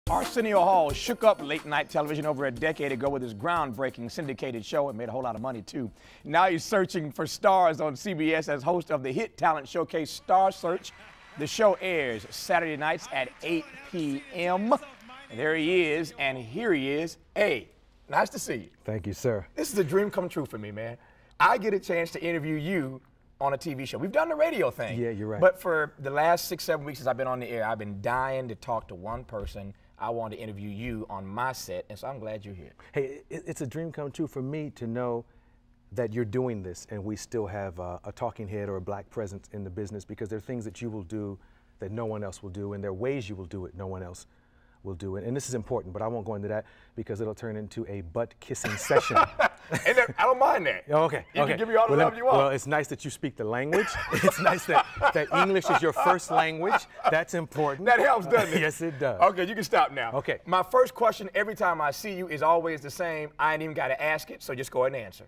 Arsenio Hall shook up late-night television over a decade ago with his groundbreaking syndicated show. It made a whole lot of money, too. Now he's searching for stars on CBS as host of the hit talent showcase Star Search. The show airs Saturday nights at 8 p.m. And there he is, and here he is. Hey, nice to see you. Thank you, sir. This is a dream come true for me, man. I get a chance to interview you on a TV show. We've done the radio thing. Yeah, you're right. But for the last 6, 7 weeks since I've been on the air, I've been dying to talk to one person. I wanted to interview you on my set, and so I'm glad you're here. Hey, it's a dream come true for me to know that you're doing this and we still have a talking head or a black presence in the business, because there are things that you will do that no one else will do, and there are ways you will do it no one else will do it. And this is important, but I won't go into that because it'll turn into a butt-kissing session. And I don't mind that. Okay. You can give me all the love you want. Well, it's nice that you speak the language. It's nice that English is your first language. That's important. That helps, doesn't it? Yes, it does. Okay, you can stop now. Okay. My first question every time I see you is always the same. I ain't even got to ask it, so just go ahead and answer.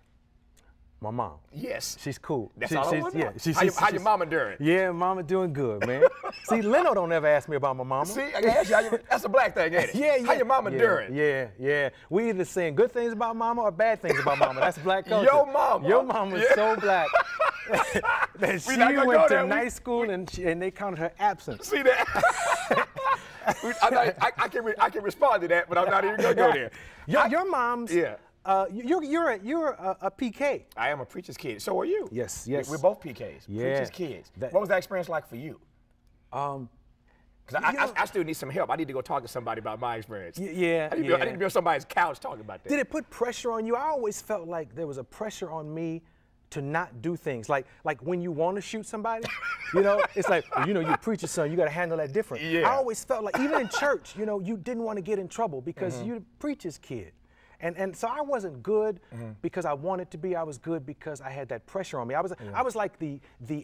My mom. Yes. She's cool. That's all I want to know. Yeah, how your mama doing? Yeah, mama doing good, man. See, Leno don't ever ask me about my mama. See, I can ask you, that's a black thing, ain't it? Yeah. How your mama doing? Yeah. We either saying good things about mama or bad things about mama. That's black culture. Your mama. Your mama's so black that she went to night school and they counted her absence. See that? I can respond to that, but I'm not even gonna go there. Your mom's. Yeah. You're a PK. I am a preacher's kid. So are you? Yes. We're both PKs. Yeah. Preacher's kids. What was that experience like for you? Because I still need some help. I need to go talk to somebody about my experience. Yeah. I need to be on somebody's couch talking about that. Did it put pressure on you? I always felt like there was a pressure on me to not do things. Like when you want to shoot somebody, it's like, well, you're a preacher's son, you got to handle that different. Yeah. I always felt like, even in church, you didn't want to get in trouble because you're the preacher's kid. And so I wasn't good because I wanted to be. I was good because I had that pressure on me. I was like the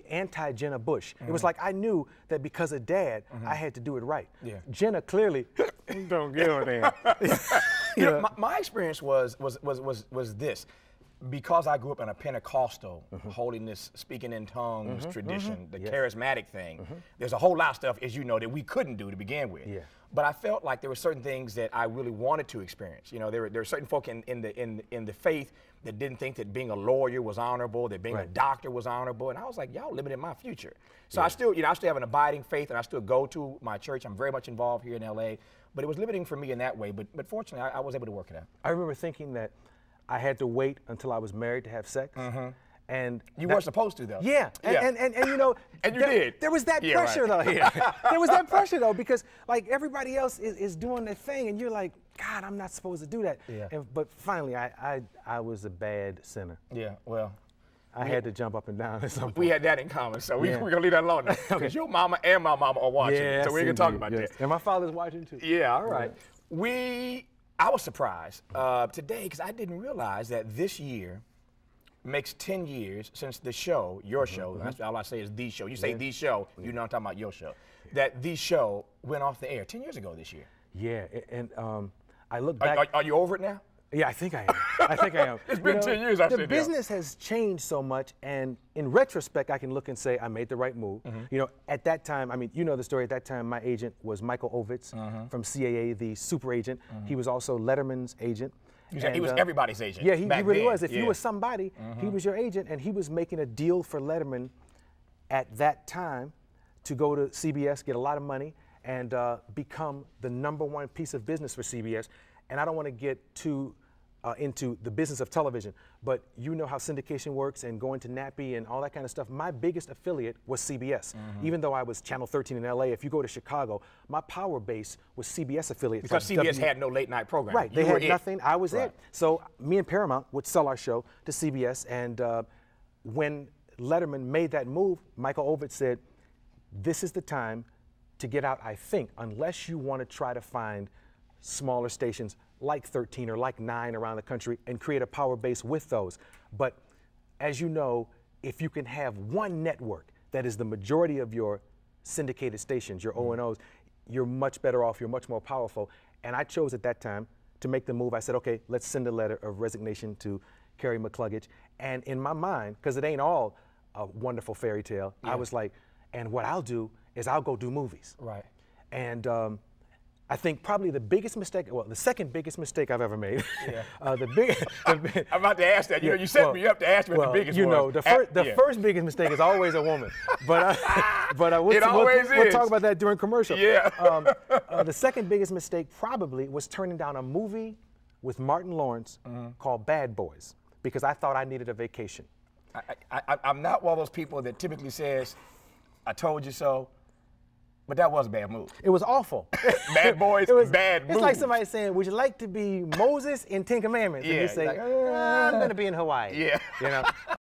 anti-Jenna Bush. It was like I knew that because of Dad, I had to do it right. Yeah. Jenna clearly don't give a damn. My experience was this. Because I grew up in a Pentecostal, holiness, speaking in tongues tradition, the charismatic thing, there's a whole lot of stuff, as you know, that we couldn't do to begin with. Yeah. But I felt like there were certain things that I really wanted to experience. There were certain folk in the faith that didn't think that being a lawyer was honorable, that being a doctor was honorable, and I was like, y'all limited my future. So I still have an abiding faith, and I still go to my church. I'm very much involved here in LA, but it was limiting for me in that way. But fortunately, I was able to work it out. I remember thinking that I had to wait until I was married to have sex. And you weren't supposed to, though. Yeah. And and you did. There was that pressure, though. Yeah. There was that pressure, though, because like everybody else is doing their thing, and you're like, God, I'm not supposed to do that. Yeah. But finally, I was a bad sinner. Yeah. Well, I had to jump up and down at some point. We had that in common, so we're gonna leave that alone now. Because your mama and my mama are watching, so we can talk about that. And my father's watching too. Yeah. All right. I was surprised today because I didn't realize that this year makes 10 years since the show, your show, that's all I say is the show. You say the show, you know I'm talking about your show. That the show went off the air 10 years ago this year. Yeah, and I look back. Are you over it now? Yeah, I think I am. It's been 10 years, I've said The business has changed so much, and in retrospect, I can look and say I made the right move. At that time, I mean, you know the story, at that time, my agent was Michael Ovitz from CAA, the super agent. He was also Letterman's agent. He was everybody's agent. Yeah, he really was. If you were somebody, he was your agent, and he was making a deal for Letterman at that time to go to CBS, get a lot of money, and become the #1 piece of business for CBS. And I don't want to get too into the business of television, but you know how syndication works and going to Nappy and all that kind of stuff. My biggest affiliate was CBS. Even though I was Channel 13 in LA, if you go to Chicago, my power base was CBS affiliate. Because CBS had no late night program. Right, they had nothing, I was it. So me and Paramount would sell our show to CBS, and when Letterman made that move, Michael Ovitz said, this is the time to get out, I think, unless you want to try to find smaller stations like 13 or like 9 around the country and create a power base with those. But as you know, if you can have one network that is the majority of your syndicated stations, your O&Os, you're much better off, you're much more powerful. And I chose at that time to make the move. I said, okay, let's send a letter of resignation to Carrie McCluggage. And in my mind, because it ain't all a wonderful fairy tale, I was like, and what I'll do is I'll go do movies. Right. And I think probably the biggest mistake, well, the second biggest mistake I've ever made. Yeah. I'm about to ask that. You know, you set me up to ask me what the biggest you know, was. the first biggest mistake is always a woman. But we'll talk about that during commercial. Yeah. The second biggest mistake probably was turning down a movie with Martin Lawrence called Bad Boys because I thought I needed a vacation. I'm not one of those people that typically says, I told you so. But that was a bad move. It was awful. Bad Boys, bad move. It's like somebody saying, would you like to be Moses in Ten Commandments? Yeah, And you say, like, I'm going to be in Hawaii. Yeah. You know?